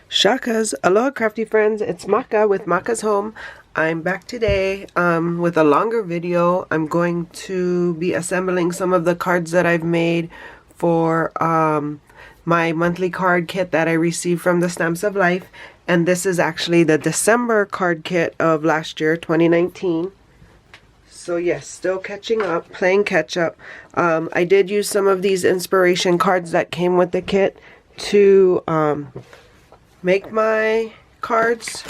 Shakas, aloha crafty friends, it's Maka with Makaz Home. I'm back today with a longer video. I'm going to be assembling some of the cards that I've made for my monthly card kit that I received from the Stamps of Life. And this is actually the December card kit of last year, 2019. So yes, still catching up, playing catch up. I did use some of these inspiration cards that came with the kit to make my cards,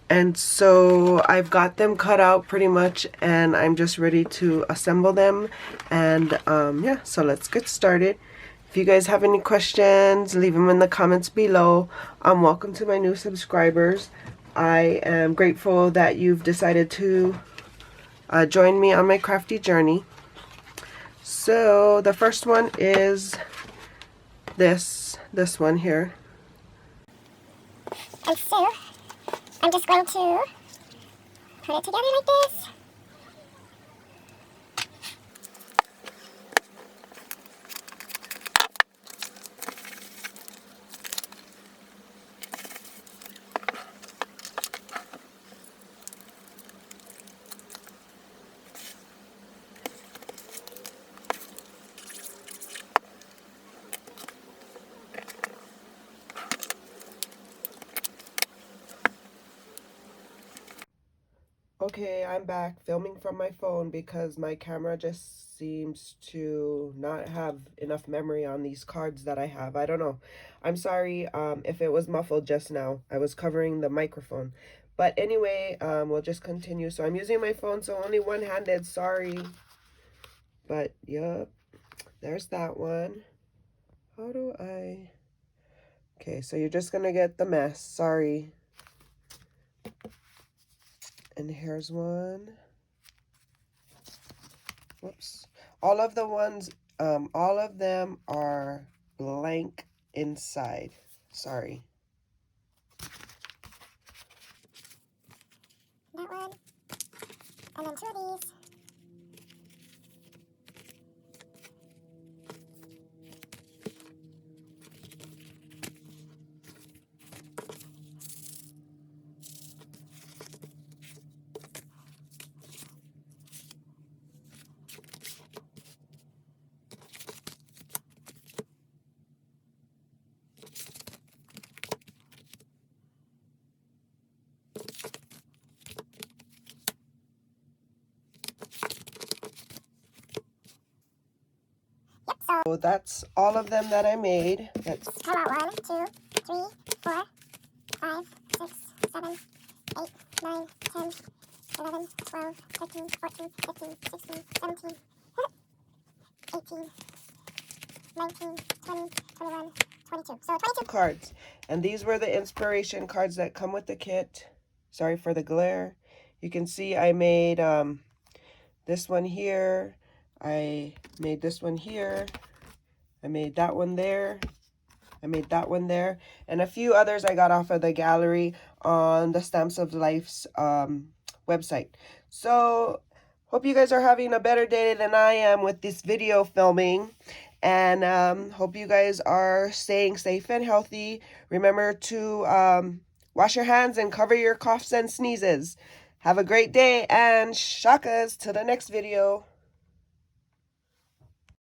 and so I've got them cut out pretty much, and I'm just ready to assemble them. And yeah, so let's get started. If you guys have any questions, leave them in the comments below. Welcome to my new subscribers. I am grateful that you've decided to join me on my crafty journey. So the first one is this one here. And so, I'm just going to put it together like this. Okay, I'm back filming from my phone because my camera just seems to not have enough memory on these cards that I have. I don't know. I'm sorry if it was muffled just now. I was covering the microphone. But anyway, we'll just continue. So I'm using my phone, so only one-handed. Sorry. But, yep. There's that one. How do I... Okay, so you're just going to get the mess. Sorry. And here's one. Whoops. All of them are blank inside. Sorry. That one. And then two of these. Yep, So that's all of them that I made. Let's how about 1, 2, 3, 4, 5, 6, 7, 8, 9, 10, 11, 12, 13, 14, 15, 16, 17, 18, 19, 20, 21, 22. So 22 cards. And these were the inspiration cards that come with the kit. Sorry for the glare. You can see I made this one here. I made this one here. I made that one there. I made that one there. And a few others I got off of the gallery on the Stamps of Life's website. So, hope you guys are having a better day than I am with this video filming. And hope you guys are staying safe and healthy. Remember to wash your hands and cover your coughs and sneezes. Have a great day, and shakas till the next video.